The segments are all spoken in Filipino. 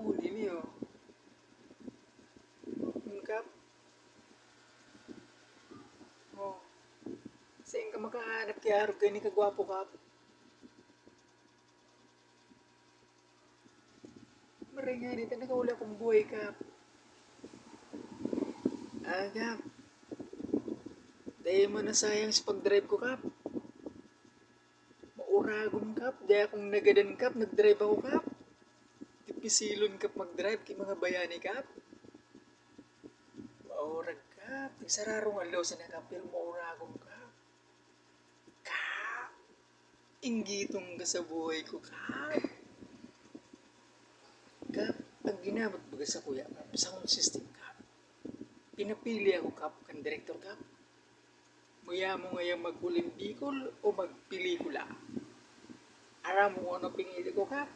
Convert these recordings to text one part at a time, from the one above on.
gwapo din eh, oh. Kap, oh. Saan ka makahanap kaya harap gani ka gwapo, Kap? Maray nga dito, nakaula kong buhay, Kap. Kap. Dahil mo na sayang sa pag-drive ko, Kap. Mauragom, Kap. Dahil akong nagadan, Kap. Nag-drive ako, Kap. Tipisilon, Kap, mag-drive kay mga bayani, Kap. Maurag, Kap. Nagsararong alaw sa na, Kap. Pero mauragom, Kap. Kap. Inggitong ka sa buhay ko, Kap. Kap, ang ginamit baga sa kuya, Kap, sound system, Kap. Pinapili ako, Kap, kan director, Kap. Maya mo ngayon mag-Olimpikol o mag-pelikula. Aram mo ano pinili ko, Kap?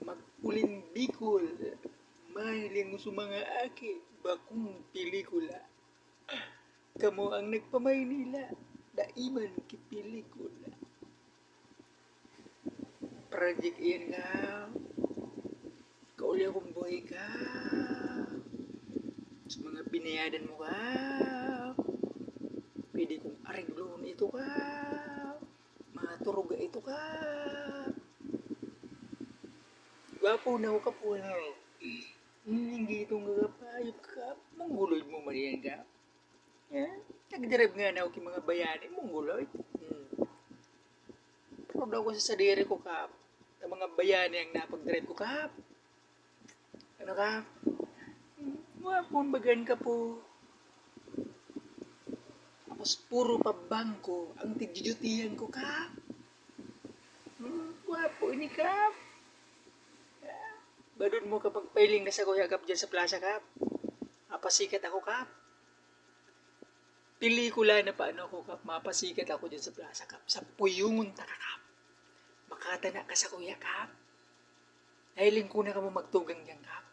Mag-Olimpikol. Mahiling sa mga aki, bakong pelikula. Kamo ang nagpamaynila, daiman ki pelikula. Project iyan, Kap. Kauli akong buhay, Kap. Sa mga binayadan mo, Kap. Pwede kong aregloon ito, Kap. Maturuga ito, Kap. Gwapo na ako, Kap. Hindi itong gagapayop, Kap. Mongguloy mo man yan, Kap. Nagdirib nga na ako kay mga bayani. Mongguloy. Proud ako sa sadiri ko, Kap. Sa mga bayani ang napag-drive ko, Kap. Ano, Kap? Wapon bagan ka po. Tapos puro pa bangko ang tigidutihan ko, Kap. Wapo ini, Kap. Badun mo kapag pailing na sa kuya, Kap, dyan sa plaza, Kap. Mapasikat ako, Kap. Pelikula na paano ako, Kap. Mapasikat ako dyan sa plaza, Kap. Sa puyungon ta ka, Kap. Makatana ka sa kuya, Kap. Nahiling ko na ka mo magtugang dyan, Kap.